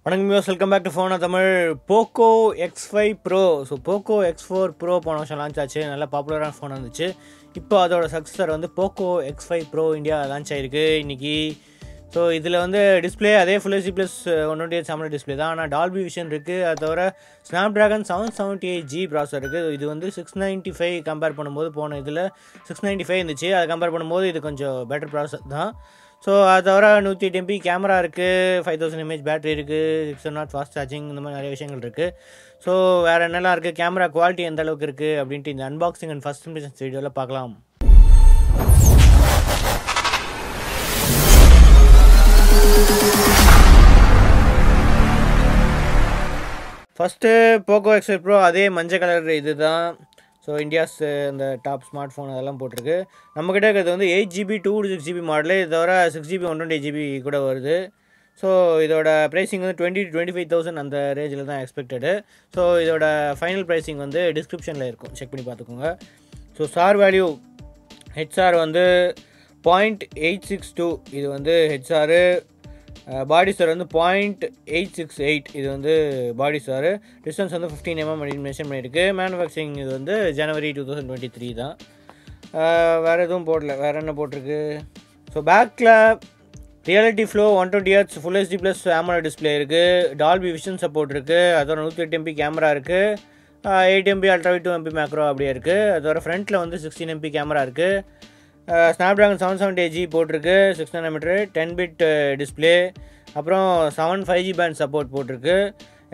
வணக்கம் viewers, welcome back to phone Tamil. POCO X5 Pro. So POCO X4 Pro போன வருஷம் launch ஆச்சு. நல்ல பாப்புலரான ஃபோன் வந்துச்சு. இப்போ அதோட சக்ஸஸர் வந்து POCO X5 Pro India launch ஆகிருக்கு இன்றைக்கி. ஸோ இதில் வந்து டிஸ்பிளே அதே Full HD + 128 AMOLED டிஸ்பிளே தான். ஆனால் Dolby விஷன் இருக்குது. அது தவிர Snapdragon 778G ப்ராசஸர் இருக்குது. இது வந்து 695 கம்பேர் பண்ணும்போது போன இதில் 695 இருந்துச்சு. அதை கம்பேர் பண்ணும்போது இது கொஞ்சம் பெட்டர் ப்ராசஸர் தான். ஸோ அது தவிர 108 MP கேமரா இருக்குது, 5000 mAh பேட்டரி இருக்குது, 600 ஃபாஸ்ட் சார்ஜிங், இந்த மாதிரி நிறைய விஷயங்கள் இருக்குது. ஸோ வேறு என்னெல்லாம் இருக்குது, கேமரா குவாலிட்டி எந்த அளவுக்கு இருக்குது அப்படின்ட்டு இந்த அன்பாக்சிங் அண்ட் ஃபஸ்ட் இம்ப்ரெஷன்ஸ் வீடியோவில் பார்க்கலாம். ஃபஸ்ட்டு POCO X5 Pro அதே மஞ்சள் கலர் இது தான். ஸோ இந்தியாஸ் இந்த டாப் ஸ்மார்ட் ஃபோன் அதெல்லாம் போட்டிருக்கு. நம்மக்கிட்ட இருக்கிறது வந்து 8GB 256GB மாடலு. இது தவிர 6GB 128GB கூட வருது. ஸோ இதோட ப்ரைஸிங் வந்து 20,000 to 25,000 அந்த ரேஞ்சில் தான் எக்ஸ்பெக்டடு. ஸோ இதோட ஃபைனல் ப்ரைஸிங் வந்து டிஸ்கிரிப்ஷனில் இருக்கும், செக் பண்ணி பார்த்துக்கோங்க. ஸோ சார் வேல்யூ ஹெச்ஆர் வந்து 0.862, இது வந்து ஹெச்ஆரு. பாடி சார் வந்து 0.868, இது வந்து பாடி சார். டிஸ்டன்ஸ் வந்து 15 mm அப்படின்னு மென்ஷன் பண்ணியிருக்கு. மேனுஃபேக்சரிங் இது வந்து ஜனவரி 2023 தான். வேறு எதுவும் போடல. வேறு என்ன போட்டிருக்கு? ஸோ பேக்கில் reality flow 120Hz Full HD + AMOLED display இருக்குது. டால்பி விஷன் சப்போர்ட் இருக்குது. அதோட 108 MP கேமரா இருக்குது. 8 MP ultra wide 2 MP macro அப்படியே இருக்குது. அதோட ஃப்ரண்ட்டில் வந்து 16 MP கேமரா இருக்குது. Snapdragon 778G போட்டிருக்கு, 6 nm 10-bit டிஸ்பிளே. அப்புறம் 7 5G பேண்ட் சப்போர்ட் போட்டிருக்கு.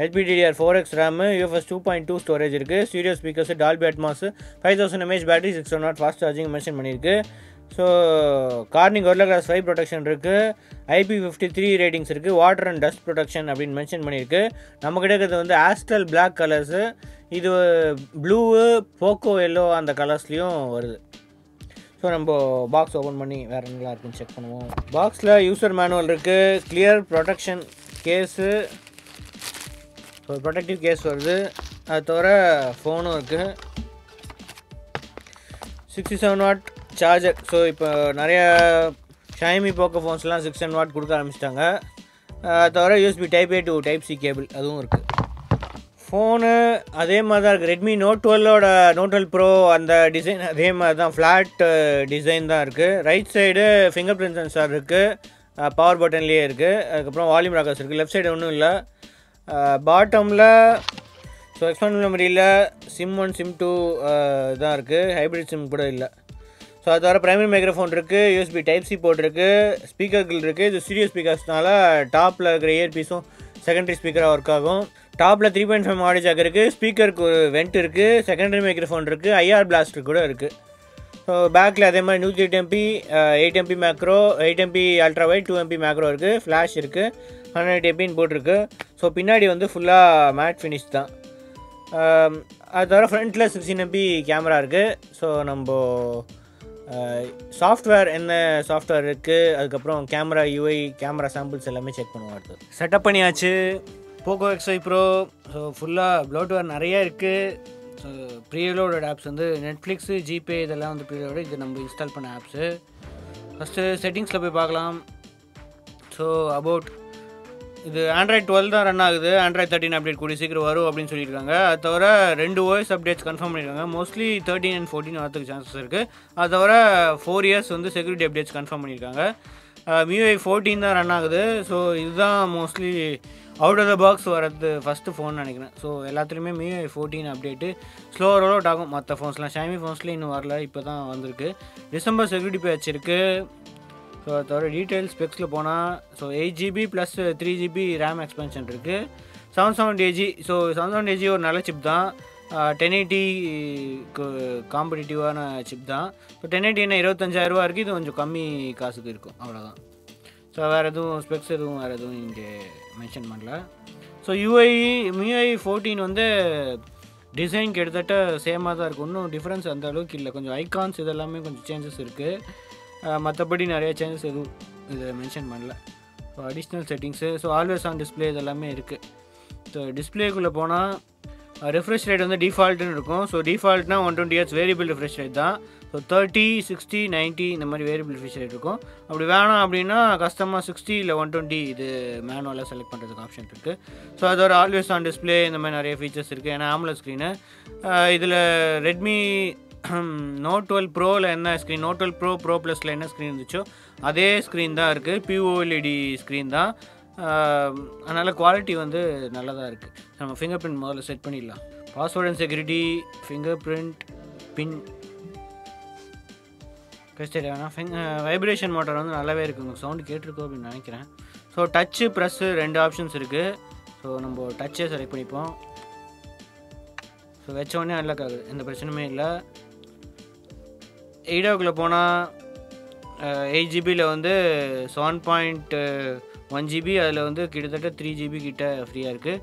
LPDDR4X RAM, UFS 2.2 ஸ்டோரேஜ் இருக்குது. Stereo speakers, Dolby Atmos, 5000 mAh battery, 600 fast charging mention பண்ணியிருக்கு. So Corning Gorilla Glass 5 protection இருக்குது. IP53 ரேட்டிங்ஸ் இருக்குது. வாட்டர் அண்ட் டஸ்ட் ப்ரொடெக்ஷன் அப்படின்னு mention பண்ணியிருக்கு. நம்மக்கிட்ட இருக்கிறது வந்து ஆஸ்டல் பிளாக் கலர்ஸு. இது ப்ளூ, போக்கோ எல்லோ அந்த கலர்ஸ்லேயும் வருது. ஸோ நம்ம பாக்ஸ் ஓப்பன் பண்ணி வேறு என்னலாம் இருக்குன்னு செக் பண்ணுவோம். பாக்ஸில் யூசர் மேனுவல் இருக்குது. Clear protection case, so protective case வருது. அது தவிர ஃபோனும் இருக்குது. 67 watt சார்ஜர். ஸோ இப்போ நிறைய ஷைமி போக்கோ ஃபோன்ஸ்லாம் 610 watt கொடுக்க ஆரம்பிச்சிட்டாங்க. அது தவிர USB Type-A to Type-C cable அதுவும் இருக்குது. ஃபோனு அதே மாதிரி தான் இருக்குது. ரெட்மி Note 12ஓட Note 12 Pro அந்த டிசைன் அதே மாதிரி தான், ஃப்ளாட் டிசைன் தான் இருக்குது. Right side finger print sensor இருக்குது, பவர் பட்டன்லேயே இருக்குது. அதுக்கப்புறம் வால்யூம் ராக்கர்ஸ் இருக்குது. லெஃப்ட் சைடு ஒன்றும் இல்லை. பாட்டமில் ஸோ எக்ஸ்டர்னல் மெமரியில் SIM1 SIM2 தான் இருக்குது. ஹைப்ரிட் சிம் கூட இல்லை. ஸோ அது தவிர ப்ரைமரி மைக்ரோஃபோன் இருக்குது. USB Type-C போட்டிருக்கு. ஸ்பீக்கர்கள் இருக்குது. இது ஸ்டீரியோ ஸ்பீக்கர்ஸ்னால டாப்பில் இருக்கிற இயர்பீஸும் செகண்டரி ஸ்பீக்கராக ஒர்க் ஆகும். டாப்பில் 3.5 ஆடியோ ஜாக் இருக்குது. ஸ்பீக்கருக்கு ஒரு வெண்ட் இருக்குது. செகண்டரி மைக்ரோஃபோன் இருக்குது. IR பிளாஸ்டர் கூட இருக்குது. ஸோ பேக்கில் அதே மாதிரி 108 MP 8 MP macro, 8 MP ultra wide 2 MP macro இருக்குது. ஃப்ளாஷ் இருக்குது. 108 MPன்னு போட்டிருக்கு. ஸோ பின்னாடி வந்து ஃபுல்லாக மேட் ஃபினிஷ் தான். அது தவிர ஃப்ரண்ட்டில் 16 MP கேமரா இருக்குது. ஸோ நம்ம சாஃப்ட்வேர் என்ன சாஃப்ட்வேர் இருக்குது, அதுக்கப்புறம் கேமரா UI கேமரா சாம்பிள்ஸ் எல்லாமே செக் பண்ணுவோம். அடுத்து செட்டப் பண்ணியாச்சு POCO X5 Pro. ஸோ ஃபுல்லாக ப்ளோட்வேர் நிறைய இருக்குது. ஸோ ப்ரீலோடட் ஆப்ஸ் வந்து நெட்ஃப்ளிக்ஸு, ஜிபே இதெல்லாம் வந்து ப்ரீலோட. இது நம்ம இன்ஸ்டால் பண்ண ஆப்ஸு. ஃபஸ்ட்டு செட்டிங்ஸில் போய் பார்க்கலாம். ஸோ அபவுட் இது Android 12 தான் ரன் ஆகுது. Android 13 அப்டேட் கூடிய சீக்கிரம் வரும் அப்படின்னு சொல்லியிருக்காங்க. அது தவிர 2 OS அப்டேட்ஸ் கன்ஃபார்ம் பண்ணியிருக்காங்க. மோஸ்ட்லி 13 and 14 வரதுக்கு சான்சஸ் இருக்குது. அது தவிர 4 years வந்து செக்யூரிட்டி அப்டேட்ஸ் கன்ஃபார்ம் பண்ணியிருக்காங்க. MIUI 14 தான் ரன் ஆகுது. ஸோ இதுதான் mostly out of the box வரது ஃபஸ்ட்டு ஃபோன் நினைக்கிறேன். ஸோ எல்லாத்துலேயுமே MIUI 14 அப்டேட்டு ஸ்லோவாக ரோல் அவுட் ஆகும். மற்ற ஃபோன்ஸ்லாம் ஷைமி ஃபோன்ஸ்லேயும் இன்னும் வரல, இப்போ தான் வந்திருக்கு. டிசம்பர் செக்யூரிட்டி பேட்ச் இருக்குது. ஸோ அது தவிர டீட்டெயில்ஸ் ஸ்பெக்ஸில் போனால் ஸோ 8GB + 3GB RAM எக்ஸ்பென்ஷன் இருக்குது. 770AG. ஸோ 770AG ஒரு நல்ல சிப் தான். 1080க்கு காம்படிட்டிவான சிப் தான். இப்போ 1080 என்ன 25,000 ரூபா இருக்குது. இது கொஞ்சம் கம்மி காசுக்கு இருக்கும், அவ்வளோதான். ஸோ வேறு எதுவும் ஸ்பெக்ஸ் எதுவும் வேறு எதுவும் இங்கே மென்ஷன் பண்ணல. ஸோ MIUI 14 வந்து டிசைன் கிட்டத்தட்ட சேமாக தான் இருக்குது. இன்னும் டிஃப்ரென்ஸ் அந்த அளவுக்கு இல்லை. கொஞ்சம் ஐகான்ஸ் இதெல்லாமே கொஞ்சம் சேஞ்சஸ் இருக்குது. மற்றபடி நிறைய சேஞ்சஸ் எதுவும் இதை மென்ஷன் பண்ணல. So additional settings, so always on display இதெல்லாமே இருக்குது. ஸோ டிஸ்பிளேக்குள்ளே போனால் ரெஃப்ரெஷ் ரேட் வந்து டிஃபால்ட்டுன்னு இருக்கும். ஸோ டிஃபால்ட்னா 120Hz வேரியபிள் ரெஃப்ரெஷ் ரேட் தான். ஸோ 30, 60, 90 இந்த மாதிரி வேரியபிள் ஃபீச்சர் இருக்கும். அப்படி வேணாம் அப்படின்னா கஸ்டமாக 60 இல்லை 120 இது மேனுவலாக செலக்ட் பண்ணுறதுக்கு ஆப்ஷன் இருக்குது. ஸோ அதோட ஆல்வேஸ் ஆன் டிஸ்பிளே இந்த மாதிரி நிறைய ஃபீச்சர்ஸ் இருக்குது. ஏன்னா AMOLED ஸ்க்ரீனு இதில் ரெட்மி நோட் 12 ப்ரோவில் என்ன ஸ்க்ரீன், நோட் 12 ப்ரோ ப்ளஸில் என்ன ஸ்க்ரீன் இருந்துச்சோ அதே ஸ்க்ரீன் தான் இருக்குது. POLED ஸ்க்ரீன் தான். அதனால் குவாலிட்டி வந்து நல்லா தான் இருக்குது. நம்ம ஃபிங்கர் பிரிண்ட் முதல்ல செட் பண்ணிடலாம். Password and security, fingerprint, pin custody. ஆனால் வைப்ரேஷன் மோட்டர் வந்து நல்லாவே இருக்குங்க. சவுண்டு கேட்டிருக்கோம் அப்படின்னு நினைக்கிறேன். ஸோ டச்சு ப்ரெஸ்ஸு 2 ஆப்ஷன்ஸ் இருக்குது. ஸோ நம்ம டச்சே செலக்ட் பண்ணிப்போம். ஸோ வச்சோடனே அன்லாக் ஆகுது, எந்த பிரச்சனையுமே இல்லை. ஐடியாவுக்குள்ளே போனால் 8 ஜிபியில் வந்து 7.1 GB, அதில் வந்து கிட்டத்தட்ட 3 GB கிட்ட ஃப்ரீயாக இருக்குது.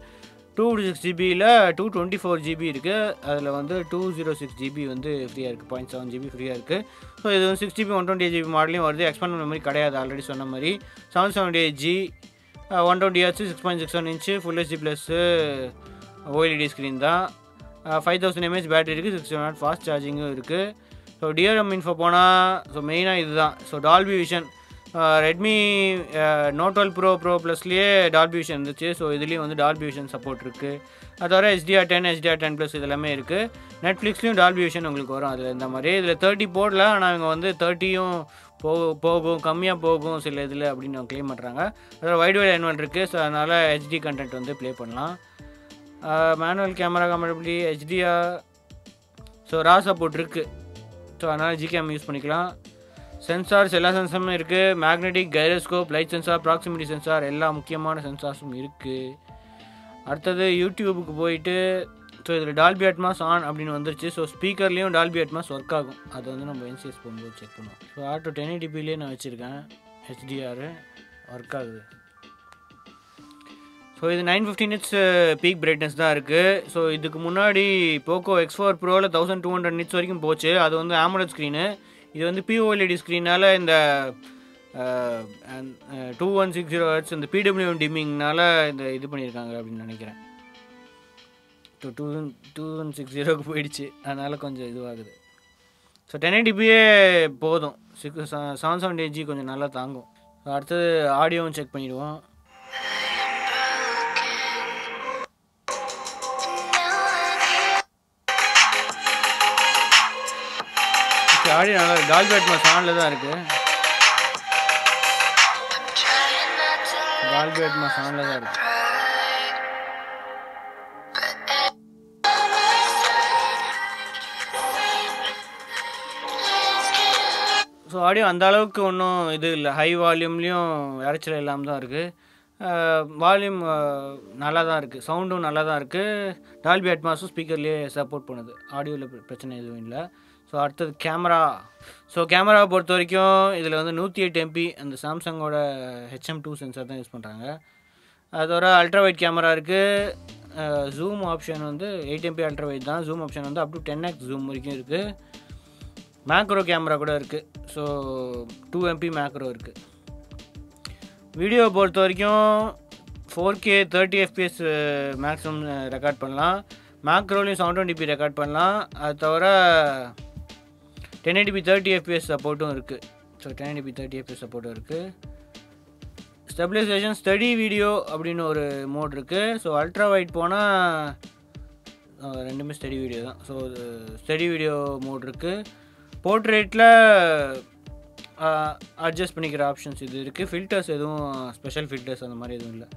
256 ஜிபியில் 224 GB இருக்குது. அதில் வந்து 206 GB வந்து ஃப்ரீயாக இருக்குது. 0.7 GB ஃப்ரீயாக இருக்குது. ஸோ இது வந்து 6 GB 128 GB மாடலையும் வருது. எக்ஸ்பேண்ட் மெமரி கிடையாது, ஆல்ரெடி சொன்ன மாதிரி. 778G 120Hz 6.61 inch full HD plus OLED screen தான். 5000 mAh பேட்டரி இருக்குது. 60 watt ஃபாஸ்ட் சார்ஜிங்கும் இருக்குது. ஸோ DRM இன்ஃபோ போனால் ஸோ மெயினாக இதுதான். So Dolby Vision Redmi Note 12 pro ப்ளஸ்லேயே டால்பி விஷன் இருந்துச்சு. ஸோ இதுலேயும் வந்து டால்பி விஷன் சப்போர்ட் இருக்குது. அதோட HDR10 HDR10+ இதெல்லாமே இருக்குது. நெட்ஃப்ளிக்ஸ்லேயும் டால்பி விஷன் உங்களுக்கு வரும். அதில் இந்த மாதிரி இதில் 30 போடல, ஆனால் இவங்க வந்து 30யும் போகும், கம்மியாக போகும் சில இதில் அப்படின்னு அவங்க க்ளைம் பண்ணுறாங்க. அதோட வைட் ஆன்வல் இருக்குது. ஸோ அதனால் HD கண்டென்ட் வந்து ப்ளே பண்ணலாம். Manual camera compatibility HDR, so raw support இருக்குது. ஸோ அதனால் GCam யூஸ் பண்ணிக்கலாம். சென்சார்ஸ் எல்லா சென்சாருமே இருக்குது. Magnetic, gyroscope, light sensor, proximity sensor, எல்லா முக்கியமான சென்சார்ஸும் இருக்குது. அடுத்தது யூடியூபுக்கு போயிட்டு ஸோ இதில் டால்பி அட்மாஸ் ஆன் அப்படின்னு வந்துருச்சு. ஸோ ஸ்பீக்கர்லேயும் டால்பி அட்மாஸ் ஒர்க் ஆகும். அது வந்து நம்ம NCS போகும்போது செக் பண்ணுவோம். ஸோ ஆட்டோ 1080pலேயே நான் வச்சுருக்கேன். HDR ஒர்க் ஆகுது. ஸோ இது 950 nits பீக் பிரைட்னஸ் தான் இருக்குது. ஸோ இதுக்கு முன்னாடி POCO X4 ப்ரோவில் 1200 nits வரைக்கும் போச்சு. அது வந்து AMOLED ஸ்க்ரீனு. இது வந்து POLED ஸ்க்ரீனால் இந்த 2160Hz இந்த PWM டிம்மிங்னால இந்த இது பண்ணியிருக்காங்க அப்படின்னு நினைக்கிறேன். 2160க்கு போயிடுச்சு, அதனால் கொஞ்சம் இதுவாகுது. ஸோ 1080pயே போதும். 778G கொஞ்சம் நல்லா தாங்கும். அடுத்தது ஆடியோவும் செக் பண்ணிவிடுவோம். ஆடியோ நல்லா டால்பி அட்மாஸ் ஆனில் தான் இருக்குது. டால்பி அட்மாஸ் ஆனில் தான் இருக்குது. ஸோ ஆடியோ அந்த அளவுக்கு ஒன்றும் இது இல்லை. ஹை வால்யூம்லேயும் இறைச்சல் இல்லாமல் தான் இருக்குது. வால்யூம் நல்லா தான் இருக்குது. சவுண்டும் நல்லா தான் இருக்குது. டால்பி அட்மாஸும் ஸ்பீக்கர்லேயே சப்போர்ட் பண்ணுது. ஆடியோவில் பிரச்சனை எதுவும் இல்லை. ஸோ அடுத்தது கேமரா. ஸோ கேமராவை பொறுத்த வரைக்கும் இதில் வந்து 108 MP அந்த சாம்சங்கோட HM2 சென்சார் தான் யூஸ் பண்ணுறாங்க. அதோட அல்ட்ராவைட் கேமரா இருக்குது. ஜூம் ஆப்ஷன் வந்து 8 MP அல்ட்ராவைட் தான். ஜூம் ஆப்ஷன் வந்து அப் டு 10x ஜூம் வரைக்கும் இருக்குது. மேக்ரோ கேமரா கூட இருக்குது. ஸோ 2 MP மேக்ரோ இருக்குது. வீடியோ பொறுத்த வரைக்கும் 4K 30 FPS மேக்ஸிமம் ரெக்கார்ட் பண்ணலாம். மேக்ரோலையும் 720p ரெக்கார்ட் பண்ணலாம். அது தவிர 1080p 30 FPS சப்போர்ட்டும் இருக்குது. ஸோ 1080p 30 FPS சப்போர்ட்டும் இருக்குது. ஸ்டெபிலைசேஷன் ஸ்டடி வீடியோ அப்படின்னு ஒரு மோட் இருக்குது. ஸோ அல்ட்ரா வைட் போனால் ரெண்டுமே ஸ்டடி வீடியோ தான். ஸோ ஸ்டடி வீடியோ மோட் இருக்குது. போர்ட்ரேட்டில் அட்ஜஸ்ட் பண்ணிக்கிற ஆப்ஷன்ஸ் இது இருக்குது. ஃபில்டர்ஸ் எதுவும் ஸ்பெஷல் ஃபில்டர்ஸ் அந்த மாதிரி எதுவும் இல்லை.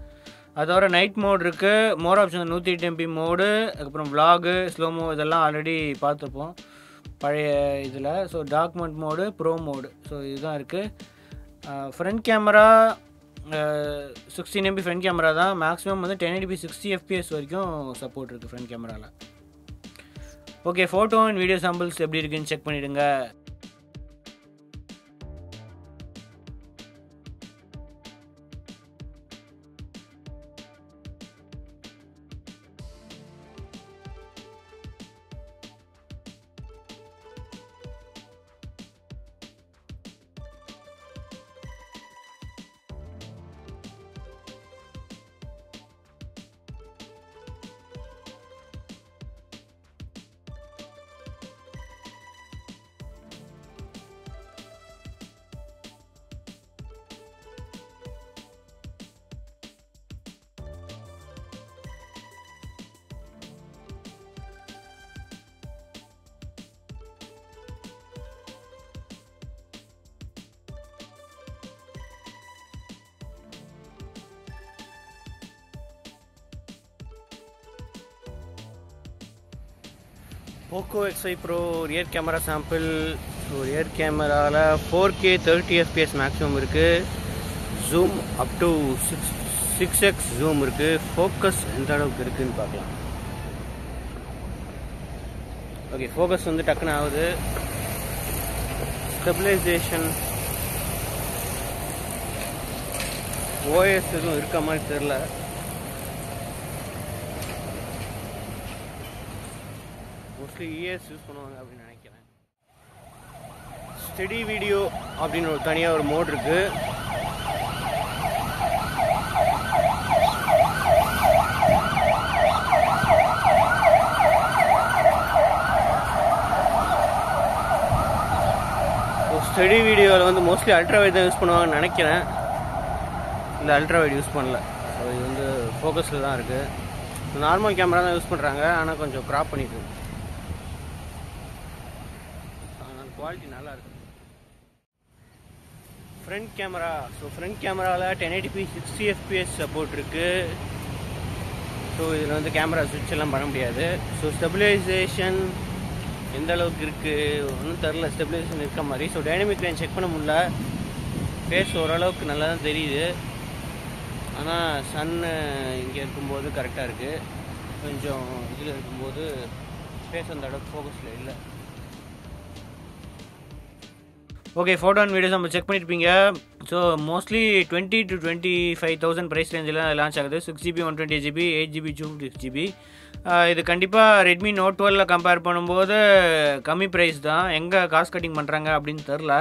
அது தவிர நைட் மோட் இருக்குது. மோர் ஆப்ஷன் 108 MP மோடு, அதுக்கப்புறம் விலாகு, ஸ்லோமோ இதெல்லாம் ஆல்ரெடி பார்த்துருப்போம் பழைய இதில். So document mode, bro mode, so இதுதான் இருக்குது. Front camera 16 MP front camera தான். மேக்ஸிமம் வந்து 1080p 60 FPS வரைக்கும் சப்போர்ட் இருக்குது ஃப்ரண்ட் கேமராவில். Okay, photo and video samples எப்படி இருக்குன்னு செக் பண்ணிவிடுங்க. POCO X5 Pro rear camera sample. So rear கேமராவில் 4K 30 FPS மேக்ஸிமம் இருக்குது. Zoom up to 6x zoom இருக்குது. ஃபோக்கஸ் எந்த அளவுக்கு இருக்குதுன்னு பார்க்கலாம். ஓகே, ஃபோக்கஸ் வந்து டக்குன்னு ஆகுது. ஸ்டெபிலைசேஷன் ஓஎஸ் எதுவும் இருக்க மாதிரி தெரில. மோஸ்ட்லி இஎஸ் யூஸ் பண்ணுவாங்க அப்படின்னு நினைக்கிறேன். ஸ்டெடி வீடியோ அப்படின்னு ஒரு தனியாக ஒரு மோட் இருக்குது. ஸ்டெடி வீடியோவில் வந்து மோஸ்ட்லி அல்ட்ரா வைட் தான் யூஸ் பண்ணுவாங்கன்னு நினைக்கிறேன். இல்லை, அல்ட்ரா வைட் யூஸ் பண்ணல. ஸோ இது வந்து ஃபோக்கஸில் தான் இருக்குது. நார்மல் கேமரா தான் யூஸ் பண்ணுறாங்க, ஆனால் கொஞ்சம் க்ராப் பண்ணிட்டு. ஆனால் குவாலிட்டி நல்லா இருக்குது. Front camera. ஸோ ஃப்ரண்ட் கேமராவில் 1080p 60 FPS சப்போர்ட் இருக்குது. ஸோ இதில் வந்து கேமரா சுவிட்ச் எல்லாம் பண்ண முடியாது. ஸோ ஸ்டெபிலைசேஷன் எந்த அளவுக்கு இருக்குது ஒன்றும் தெரில. ஸ்டெபிலைசேஷன் இருக்க மாதிரி. ஸோ டைனமிக் ரேஞ்ச் செக் பண்ண முடியல. ஃபேஸ் ஓரளவுக்கு நல்லா தான் தெரியுது. ஆனால் சன்னு இங்கே இருக்கும்போது கரெக்டாக இருக்குது. கொஞ்சம் இதில் இருக்கும்போது ஃபேஸ் அந்த அளவுக்கு ஃபோக்கஸில் இல்லை. ஓகே, ஃபோட்டோ அண்ட் வீடியோஸ் நம்ம செக் பண்ணியிருப்பீங்க. ஸோ மோஸ்ட்லி 20,000 to 25,000 ப்ரைஸ் ரேஞ்சில் லான்ச் ஆகுது. 6GB 128GB 8GB 256GB. இது கண்டிப்பாக ரெட்மி நோட் 12 கம்பேர் பண்ணும்போது கம்மி ப்ரைஸ் தான். எங்கே காஸ்ட் கட்டிங் பண்ணுறாங்க அப்படின்னு தெரில.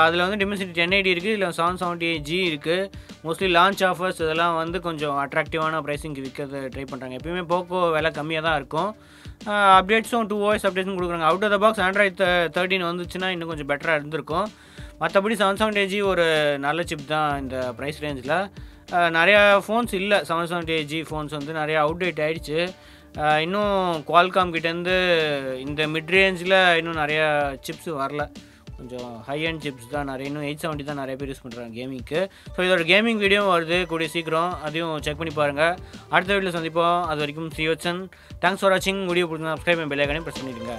அதில் வந்து டிமென்சிட்டி 1080 இருக்குது. இதில் 778G இருக்குது. மோஸ்ட்லி லான்ச் ஆஃபர்ஸ் இதெல்லாம் வந்து கொஞ்சம் அட்ராக்டிவான ப்ரைஸிங்க்கு விற்கிறது ட்ரை பண்ணுறாங்க. எப்பயுமே போக்கோ விலை கம்மியாக தான் இருக்கும். அப்டேட்ஸும் 2OS அப்டேட்ஸும் கொடுக்குறாங்க. Out of the box android 13 வந்துச்சுன்னா இன்னும் கொஞ்சம் பெட்டராக இருந்திருக்கும். மற்றபடி 778G ஒரு நல்ல சிப் தான் இந்த ப்ரைஸ் ரேஞ்சில். நிறையா ஃபோன்ஸ் இல்லை. 778G ஃபோன்ஸ் வந்து நிறையா அவுடேட் ஆகிடுச்சு. இன்னும் குவால்காம் கிட்டேருந்து இந்த மிட் ரேஞ்சில் இன்னும் நிறையா சிப்ஸ் வரல. கொஞ்சம் ஹை அண்ட் சிப்ஸ் தான் நிறைய. இன்னும் 870 தான் நிறைய பேர் யூஸ் பண்ணுறாங்க கேமிங்க்கு. ஸோ இதோட கேமிங் வீடியோவும் வருது கூடிய சீக்கிரம். அதையும் செக் பண்ணி பாருங்கள். அடுத்த வீடியோவில் சந்திப்போம். அது வரைக்கும் ஸ்ரீவத்சன். தேங்க்ஸ் ஃபார் வாட்சிங். வீடியோ பிடிச்சிருந்தா சப்ஸ்கிரைப் பெல் ஐகானையும் ப்ரெஸ் பண்ணிடுங்க.